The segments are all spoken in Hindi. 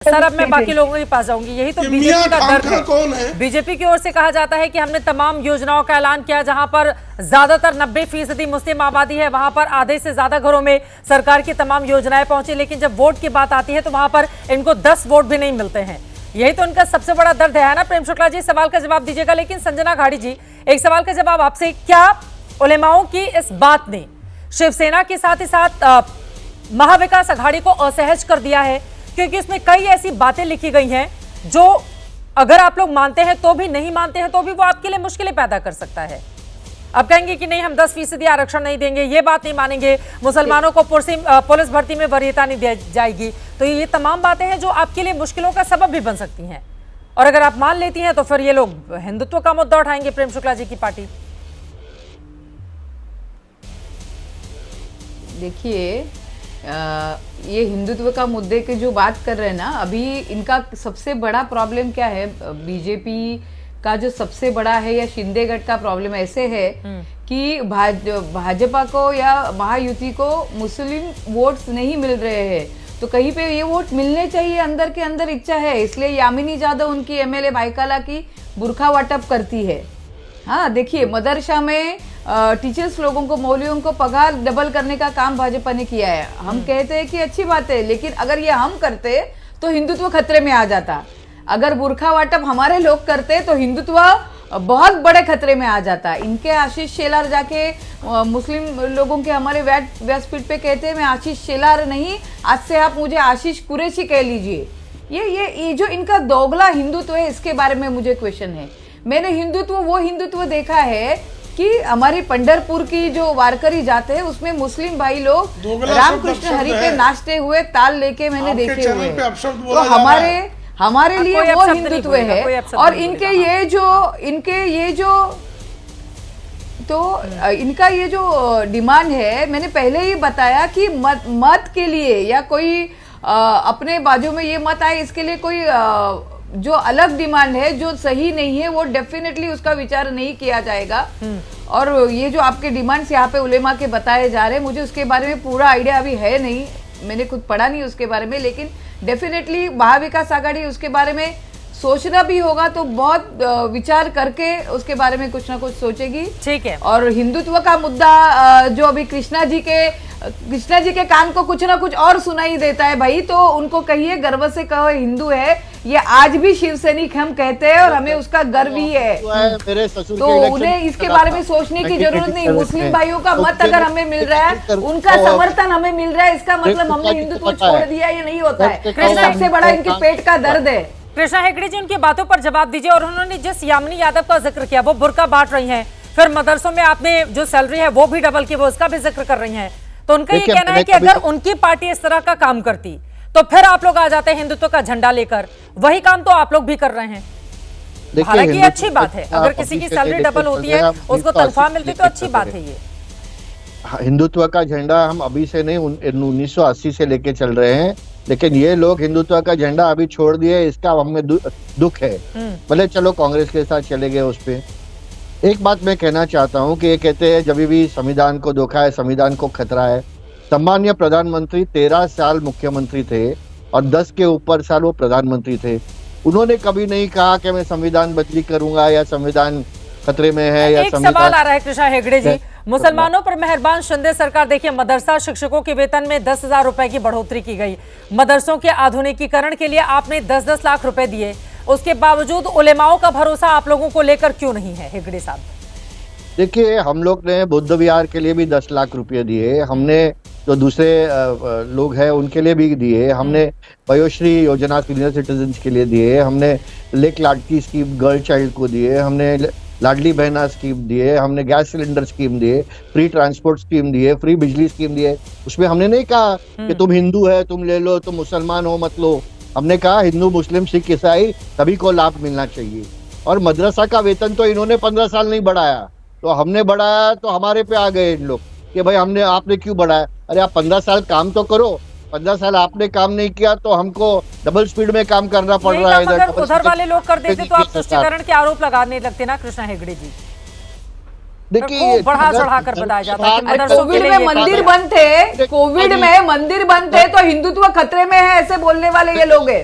सर अब मैं बाकी लोगों के पास जाऊंगी। यही तो बीजेपी का दर्द है। कौन है? बीजेपी की ओर से कहा जाता है कि हमने तमाम योजनाओं का ऐलान किया, जहां पर ज्यादातर 90% मुस्लिम आबादी है, वहां पर आधे से ज्यादा घरों में सरकार की तमाम योजनाएं पहुंची, लेकिन जब वोट की बात आती है तो वहां पर इनको 10 वोट भी नहीं मिलते हैं। यही तो इनका सबसे बड़ा दर्द है ना। प्रेम शुक्ला जी सवाल का जवाब दीजिएगा। लेकिन संजना घाड़ी जी, एक सवाल का जवाब आपसे, क्या उलेमाओं की इस बात ने शिवसेना के साथ ही साथ महाविकास अघाड़ी को असहज कर दिया है? क्योंकि इसमें कई ऐसी बातें लिखी गई हैं जो अगर आप लोग मानते हैं तो भी, नहीं मानते हैं तो भी, वो आपके लिए मुश्किलें पैदा कर सकता है। अब कहेंगे कि नहीं हम 10% आरक्षण नहीं देंगे, ये बात नहीं मानेंगे, मुसलमानों को पुलिस भर्ती में वरीयता नहीं दी जाएगी। तो ये तमाम बातें हैं जो आपके लिए मुश्किलों का सबब भी बन सकती हैं। और अगर आप मान लेती हैं तो फिर ये लोग हिंदुत्व का मुद्दा उठाएंगे, प्रेम शुक्ला जी की पार्टी। देखिए, ये हिंदुत्व का मुद्दे की जो बात कर रहे हैं ना, अभी इनका सबसे बड़ा प्रॉब्लम क्या है? बीजेपी का जो सबसे बड़ा है या शिंदे गठ का प्रॉब्लम ऐसे है कि भाजपा को या महायुति को मुस्लिम वोट्स नहीं मिल रहे हैं, तो कहीं पे ये वोट मिलने चाहिए, अंदर के अंदर इच्छा है। इसलिए यामिनी जादव उनकी एमएलए भाईकाला की बुरखा वाटप करती है। हाँ, देखिए, मदरसा में टीचर्स लोगों को, मौलवियों को पगार डबल करने का काम भाजपा ने किया है। हम कहते हैं कि अच्छी बात है, लेकिन अगर ये हम करते तो हिंदुत्व खतरे में आ जाता। अगर बुरखा वाटप हमारे लोग करते तो हिंदुत्व बहुत बड़े खतरे में आ जाता। इनके आशीष शेलार जाके मुस्लिम लोगों के हमारे व्यासपीठ पे कहते हैं, मैं आशीष शेलार नहीं, आज से आप मुझे आशीष कुरैशी कह लीजिए। ये जो इनका दोगला हिंदुत्व है, इसके बारे में मुझे क्वेश्चन है। मैंने वो हिंदुत्व देखा है कि हमारी पंढरपुर की जो वारकरी जाते हैं उसमें मुस्लिम भाई लोग रामकृष्ण हरि पे नाचते हुए ताल लेके मैंने देखे हुए हैं। तो हमारे लिए वो हिंदुत्व है। और इनका ये जो डिमांड है, मैंने पहले ही बताया कि मत के लिए या कोई अपने बाजू में ये मत आए, इसके लिए कोई जो अलग डिमांड है जो सही नहीं है, वो डेफिनेटली उसका विचार नहीं किया जाएगा। और ये जो आपके डिमांड्स यहाँ पे उलेमा के बताए जा रहे हैं, मुझे उसके बारे में पूरा आइडिया अभी है नहीं, मैंने खुद पढ़ा नहीं उसके बारे में, लेकिन डेफिनेटली महाविकास आघाड़ी उसके बारे में सोचना भी होगा, तो बहुत विचार करके उसके बारे में कुछ ना कुछ सोचेगी। ठीक है। और हिंदुत्व का मुद्दा जो अभी कृष्णा जी के कान को कुछ ना कुछ और सुनाई देता है भाई, तो उनको कहिए, गर्व से कहो हिंदू है, ये आज भी शिव सैनिक हम कहते हैं और हमें उसका गर्व ही है। तो उन्हें इसके बारे में सोचने की जरूरत नहीं। मुस्लिम भाइयों का मत अगर हमें मिल रहा है, उनका समर्थन हमें मिल रहा है, इसका मतलब हमने हिंदुत्व छोड़ दिया, ये नहीं होता है। सबसे बड़ा इनके पेट का दर्द है। कृष्णा हेगड़े जी, उनकी बातों पर जवाब दीजिए। और उन्होंने जिस यामिनी यादव का जिक्र किया, वो बुर्का बांट रही हैं, फिर मदरसों में आपने जो सैलरी है वो भी डबल की, वो उसका भी जिक्र कर रही हैं। तो उनका ये कहना है कि अगर उनकी पार्टी इस तरह का काम करती तो फिर आप लोग आ जाते हैं हिंदुत्व का झंडा लेकर। वही काम तो आप लोग भी कर रहे हैं। हालांकि अच्छी बात है, अगर किसी की सैलरी डबल होती है, उसको तनख्वाह मिलती तो अच्छी बात है। ये हिंदुत्व का झंडा हम अभी से नहीं, 1980 से लेके चल रहे हैं, लेकिन ये लोग हिंदुत्व का झंडा अभी छोड़ दिए, इसका हमें दुख है। भले चलो कांग्रेस के साथ चले गए उस पे। एक बात मैं कहना चाहता हूँ कि ये कहते हैं जब भी संविधान को धोखा है, संविधान को खतरा है। सम्मान्य प्रधानमंत्री 13 साल मुख्यमंत्री थे और 10 के ऊपर साल वो प्रधानमंत्री थे। उन्होंने कभी नहीं कहा कि मैं संविधान बदली करूंगा या संविधान खतरे में है या संविधान। सवाल आ रहा है कृष्णा हेगड़े जी, मुसलमानों पर मेहरबान शिंदे सरकार, देखिए मदरसा शिक्षकों के वेतन में 10,000 रुपए की बढ़ोतरी की गई, मदरसों के आधुनिकीकरण के लिए आपने 10-10 लाख रुपए दिए, उसके बावजूद उलेमाओं का भरोसा आप लोगों को लेकर क्यों नहीं है हेगड़े साहब? देखिए, हम लोग ने बुद्ध विहार के लिए भी 10 लाख रुपए दिए, हमने जो दूसरे लोग हैं उनके लिए भी दिए, हमने वयोश्री योजना सीनियर सिटीजन के लिए दिए, हमने लेक लाडकी स्कीम गर्ल चाइल्ड को दिए, हमने लाडली बहना स्कीम दिए, हमने गैस सिलेंडर स्कीम दिए, फ्री ट्रांसपोर्ट स्कीम दिए, फ्री बिजली स्कीम दिए। उसमें हमने नहीं कहा कि तुम हिंदू है तुम ले लो, तुम मुसलमान हो मत लो। हमने कहा हिंदू मुस्लिम सिख ईसाई सभी को लाभ मिलना चाहिए। और मदरसा का वेतन तो इन्होंने 15 साल नहीं बढ़ाया, तो हमने बढ़ाया, तो हमारे पे आ गए इन लोग कि भाई आपने क्यों बढ़ाया। अरे आप 15 साल काम तो करो, 15 साल आपने काम नहीं किया तो हमको डबल स्पीड में काम करना पड़ रहा है। अगर उधर वाले लोग कर देते तो आप तुष्टिकरण के आरोप लगाने लगते ना कृष्णा हेगड़े जी? खूब बढ़ा चढ़ा कर बताया जाता है कि मदरसों के कोविड लिए में ये मंदिर काम है। बंद थे, कोविड में मंदिर बंद थे तो हिंदुत्व खतरे में है, ऐसे बोलने वाले ये लोग हैं।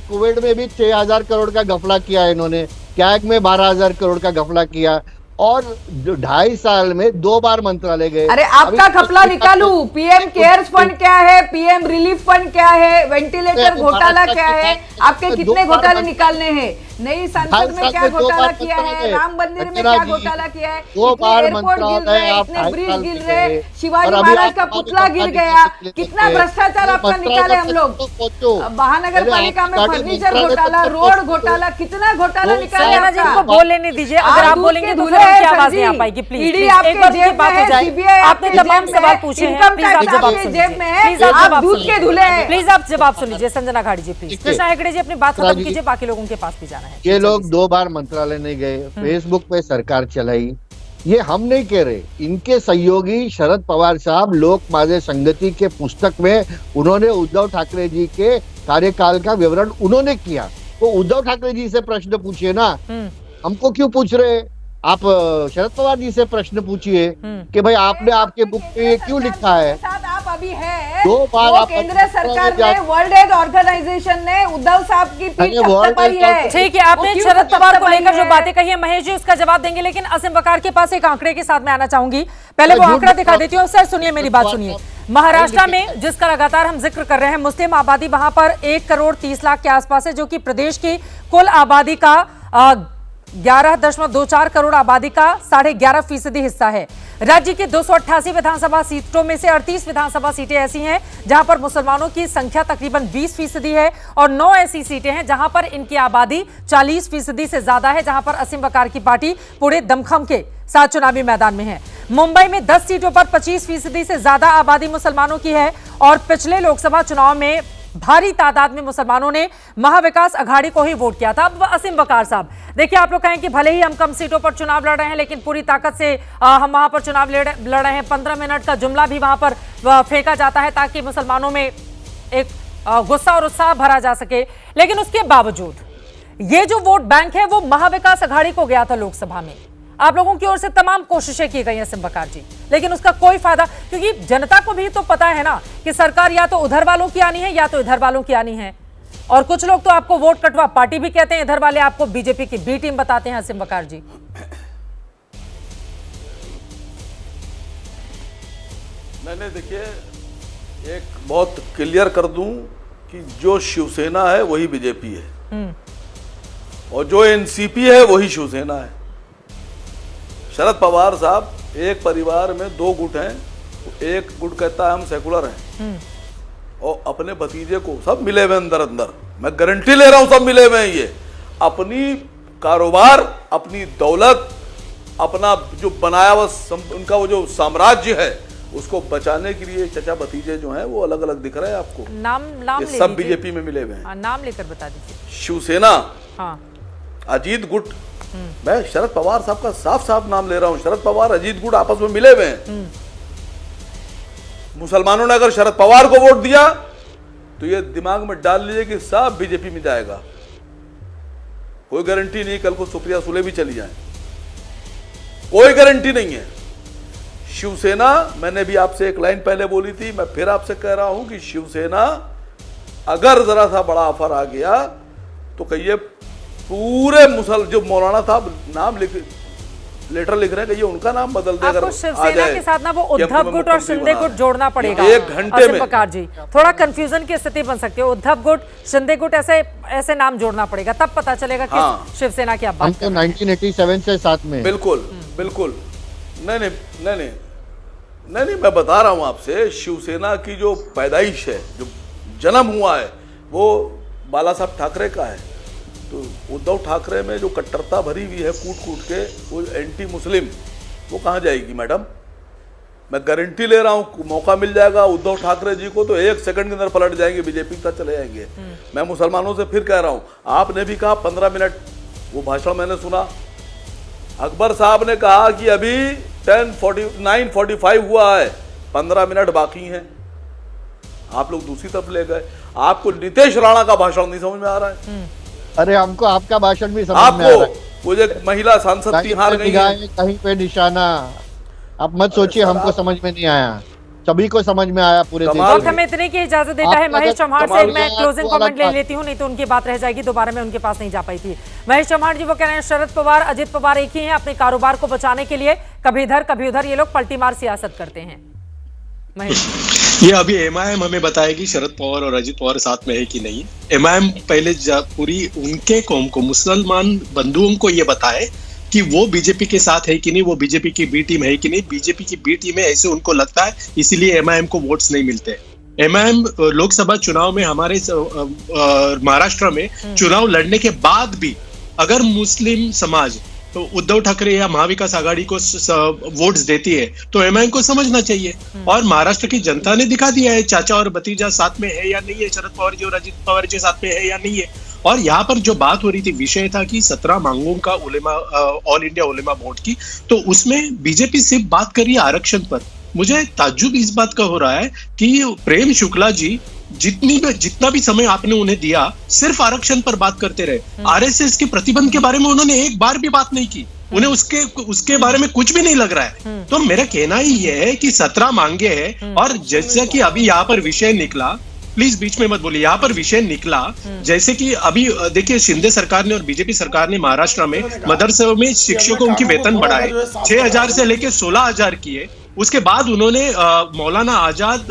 कोविड में भी 6,000 करोड़ का घपला किया है इन्होंने, कैग में 12,000 करोड़ का घपला किया, और 2.5 साल में 2 बार मंत्रालय गए। अरे आपका घपला निकालू, पीएम केयर्स फंड क्या है, पीएम रिलीफ फंड क्या है, वेंटिलेटर घोटाला क्या है, आपके कितने घोटाले निकालने हैं? नई संसद में क्या घोटाला किया है, राम मंदिर में क्या घोटाला किया है, कितने एयरपोर्ट गिर रहे, इतने ब्रिज गिर रहे, शिवाजी महाराज का पुतला गिर गया, कितना भ्रष्टाचार आपका निकाले हम लोग। महानगर पालिका में फर्नीचर घोटाला, रोड घोटाला, कितना घोटाला निकाले संजना जी आपका। को बोलने नहीं दीजिए, अगर आप बोलेंगे तो फिर उनकी आवाज नहीं आ पाएगी। प्लीज ईडी एक आपके बार जेब की बात में हो है, जाए। सीबीआई आपने आपके तमाम जेब में सवाल है, पूछे हैं, इनकम प्लीज आप टैक्स जवाब आपके सुन जेब लीजिए। में है, प्लीज आप आप जवाब दूध सुन के लीजिए। धुले हैं। प्लीज आप जवाब सुन लीजिए। संजना खाड़ी जी प्लीज, कृष्णा हेगड़े जी अपनी बात खत्म कीजिए, बाकी लोगों के पास भी जाना है। ये लोग 2 बार मंत्रालय नहीं गए, फेसबुक पे सरकार चलाई, ये हम नहीं कह रहे, इनके सहयोगी शरद पवार साहब लोक माझे संगति के पुस्तक में उन्होंने उद्धव ठाकरे जी के कार्यकाल का विवरण उन्होंने किया, तो उद्धव ठाकरे जी से प्रश्न पूछिए ना, हमको क्यों पूछ रहे? आप शरद पवार जी से प्रश्न पूछिए कि भाई आपने आपके बुक पे क्यों लिखा है। साथ आप अभी है 2 बार वो आप केंद्र सरकार ने, वर्ल्ड हेल्थ ऑर्गेनाइजेशन ने उद्धव साहब की पीठ थपथपाई है। ठीक है, आपने शरद पवार को लेकर जो बातें कही है महेश जी उसका जवाब देंगे, लेकिन असीम बकार के पास एक आंकड़े के साथ मैं आना चाहूंगी। पहले वो आंकड़ा दिखा देती हूँ। सर सुनिए, मेरी बात सुनिए। महाराष्ट्र में जिसका लगातार हम जिक्र कर रहे हैं, मुस्लिम आबादी वहां पर 1 करोड़ 30 लाख के आसपास है, जो कि प्रदेश की कुल आबादी का 11.24 करोड़ आबादी का 11.5% हिस्सा है। राज्य की 288 विधानसभा सीटों में से 38 विधानसभा सीटें ऐसी हैं जहां पर मुसलमानों की संख्या तकरीबन 20% है, और 9 ऐसी सीटें हैं जहां पर इनकी आबादी 40% से ज्यादा है, जहां पर असीम बकार की पार्टी पूरे दमखम के साथ चुनावी मैदान में है। मुंबई में 10 सीटों पर 25% से ज्यादा आबादी मुसलमानों की है, और पिछले लोकसभा चुनाव में भारी तादाद में मुसलमानों ने महाविकास अघाड़ी को ही वोट किया था। अब असीम बकार साहब देखिए, आप लोग कहें कि भले ही हम कम सीटों पर चुनाव लड़ रहे हैं, लेकिन पूरी ताकत से हम वहां पर चुनाव लड़ रहे हैं। 15 मिनट का जुमला भी वहां पर फेंका जाता है ताकि मुसलमानों में एक गुस्सा और उत्साह भरा जा सके, लेकिन उसके बावजूद ये जो वोट बैंक है वो महाविकास अघाड़ी को गया था लोकसभा में। आप लोगों की ओर से तमाम कोशिशें की गई हैं असीम बकार जी, लेकिन उसका कोई फायदा, क्योंकि जनता को भी तो पता है ना कि सरकार या तो उधर वालों की आनी है या तो इधर वालों की आनी है। और कुछ लोग तो आपको वोट कटवा पार्टी भी कहते हैं, इधर वाले आपको बीजेपी की बी टीम बताते हैं। असीम बकार जी, मैंने देखिए एक बहुत क्लियर कर दूं कि जो शिवसेना है वही बीजेपी है, और जो एनसीपी है वही शिवसेना है। शरद पवार साहब, एक परिवार में 2 गुट हैं, एक गुट कहता है हम सेकुलर हैं, और अपने भतीजे को सब मिले हुए अंदर अंदर, मैं गारंटी ले रहा हूं सब मिले हुए हैं। ये अपनी कारोबार, अपनी दौलत, अपना जो बनाया हुआ उनका वो जो साम्राज्य है उसको बचाने के लिए चचा भतीजे जो हैं वो अलग अलग दिख रहे हैं आपको। नाम ये सब बीजेपी में मिले हुए हैं। नाम लेकर बता दीजिए। शिवसेना, हाँ, अजीत गुट, मैं शरद पवार साहब का साफ साफ नाम ले रहा हूं, शरद पवार अजीत गुट आपस में मिले हुए हैं। मुसलमानों ने अगर शरद पवार को वोट दिया तो ये दिमाग में डाल लीजिए कि सब बीजेपी में जाएगा। कोई गारंटी नहीं, कल को सुप्रिया सुले भी चली जाए, कोई गारंटी नहीं है। शिवसेना, मैंने भी आपसे एक लाइन पहले बोली थी, मैं फिर आपसे कह रहा हूं कि शिवसेना अगर जरा सा बड़ा ऑफर आ गया तो कहिए पूरे जो मौलाना साहब नाम लेटर लिख रहे हैं, कहिए उनका नाम बदल दे। आपको शिवसेना के साथ ना वो उद्धव गुट और शिंदे गुट जोड़ना पड़ेगा। 1 घंटे में बकार जी, थोड़ा कंफ्यूजन की स्थिति बन सकती है। उद्धव गुट, शिंदे गुट, ऐसे नाम जोड़ना पड़ेगा, तब पता चलेगा कि हाँ। शिवसेना की आप बात कर रहे हैं। 1987 से साथ में। बिल्कुल बिल्कुल, नहीं, मैं बता रहा हूं आपसे, शिवसेना की जो पैदाइश है, जो जन्म हुआ है, वो बाला साहब ठाकरे का है। तो उद्धव ठाकरे में जो कट्टरता भरी हुई है कूट कूट के, वो एंटी मुस्लिम, वो कहाँ जाएगी मैडम? मैं गारंटी ले रहा हूँ, मौका मिल जाएगा उद्धव ठाकरे जी को तो 1 सेकंड के अंदर पलट जाएंगे, बीजेपी तक चले जाएंगे। मैं मुसलमानों से फिर कह रहा हूँ, आपने भी कहा 15 मिनट, वो भाषण मैंने सुना, अकबर साहब ने कहा कि अभी 9:45 हुआ है, 15 मिनट बाकी हैं। आप लोग दूसरी तरफ ले गए। आपको नीतीश राणा का भाषण नहीं समझ में आ रहा है? अरे हमको आपका भाषण भी समझ में आ रहा है। वो जो महिला सांसद थी हार गई है। कहीं पे निशाना। आप मत सोचिए हमको समझ में नहीं आया, सभी को समझ में आया पूरे देश वक्त में। हमें इतने की इजाजत देता है महेश चौहान से। कमाल मैं है, क्लोजिंग तो कमेंट अलग ले बात। लेती हूँ, नहीं तो उनकी बात रह जाएगी, दोबारा मैं उनके पास नहीं जा पाई थी। महेश चौहान जी वो कह रहे हैं शरद पवार अजित पवार एक ही हैं, अपने कारोबार को बचाने के लिए कभी इधर कभी उधर ये लोग पलटीमार सियासत करते हैं। महेश ये अभी एमआईएम हमें बताएगी शरद पवार और अजित पवार साथ में है कि नहीं। एमआईएम पहले पूरी उनके कौम को, मुसलमान बंधुओं को ये बताए कि वो बीजेपी के साथ है कि नहीं, वो बीजेपी की बी टीम है कि नहीं। बीजेपी की बी टीम है ऐसे उनको लगता है, इसीलिए एमआईएम को वोट्स नहीं मिलते। एमआईएम लोकसभा चुनाव में हमारे महाराष्ट्र में चुनाव लड़ने के बाद भी अगर मुस्लिम समाज तो उद्धव ठाकरे या महाविकास आघाड़ी को वोट्स देती है तो एमआईएम को समझना चाहिए। और महाराष्ट्र की जनता ने दिखा दिया है चाचा और भतीजा साथ में है या नहीं है, शरद पवार जी और अजित पवार जी साथ में है या नहीं है। और यहाँ पर जो बात हो रही थी, विषय था कि 17 मांगों का उलेमा, ऑल इंडिया उलेमा बोर्ड की, तो उसमें बीजेपी सिर्फ बात कर रही है आरक्षण पर। मुझे ताज्जुब इस बात का हो रहा है कि प्रेम शुक्ला जी जितना भी समय आपने उन्हें दिया सिर्फ आरक्षण पर बात करते रहे। आरएसएस के प्रतिबंध के बारे में उन्होंने एक बार भी बात नहीं की, उन्हें उसके बारे में कुछ भी नहीं लग रहा है। तो मेरा कहना ही यह है कि 17 मांगे हैं, और जैसा कि अभी यहाँ पर विषय निकला, प्लीज बीच में मत बोलिए, यहाँ पर विषय निकला जैसे कि अभी देखिए शिंदे सरकार ने और बीजेपी सरकार ने महाराष्ट्र में मदरसों में शिक्षकों की वेतन बढ़ाए 6,000 से लेके 16,000 किए। उसके बाद उन्होंने मौलाना आजाद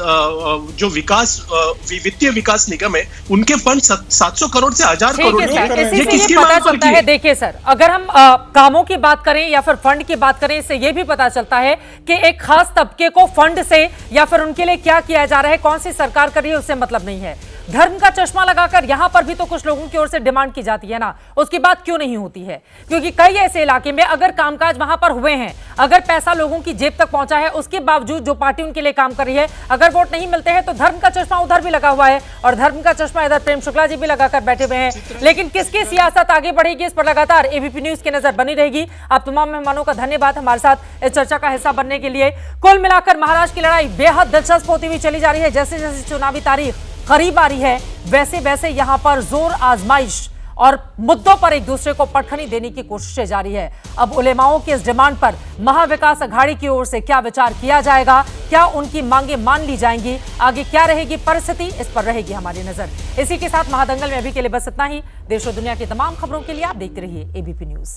जो वित्तीय विकास निगम है उनके फंड 700 करोड़ से 1,000 करोड़ ये किसकी पता चलता है। देखिए सर, अगर हम कामों की बात करें या फिर फंड की बात करें, इससे ये भी पता चलता है कि एक खास तबके को फंड से या फिर उनके लिए क्या किया जा रहा है, कौन सी सरकार कर रही है, उससे मतलब नहीं है। धर्म का चश्मा लगाकर यहां पर भी तो कुछ लोगों की ओर से डिमांड की जाती है ना, उसकी बात क्यों नहीं होती है? क्योंकि कई ऐसे इलाके में अगर कामकाज वहां पर हुए हैं, अगर पैसा लोगों की जेब तक पहुंचा है, उसके बावजूद जो पार्टी उनके लिए काम कर रही है, अगर वोट नहीं मिलते हैं तो धर्म का चश्मा उधर भी लगा हुआ है और धर्म का चश्मा इधर प्रेम शुक्ला जी भी लगाकर बैठे हुए हैं। लेकिन किसकी सियासत आगे बढ़ेगी, इस पर लगातार एबीपी न्यूज की नजर बनी रहेगी। आप तमाम मेहमानों का धन्यवाद हमारे साथ इस चर्चा का हिस्सा बनने के लिए। कुल मिलाकर महाराष्ट्र की लड़ाई बेहद दिलचस्प होती हुई चली जा रही है। जैसे जैसे चुनावी तारीख करीब आ रही है वैसे वैसे यहां पर जोर आजमाइश और मुद्दों पर एक दूसरे को पटखनी देने की कोशिशें जारी है। अब उलेमाओं की इस डिमांड पर महाविकास अघाड़ी की ओर से क्या विचार किया जाएगा, क्या उनकी मांगे मान ली जाएंगी, आगे क्या रहेगी परिस्थिति, इस पर रहेगी हमारी नजर। इसी के साथ महादंगल में अभी के लिए बस इतना ही। देश और दुनिया की तमाम खबरों के लिए आप देखते रहिए एबीपी न्यूज।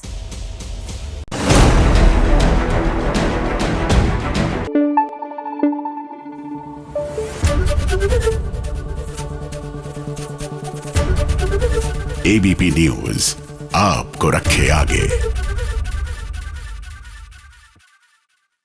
एबीपी न्यूज आपको रखे आगे।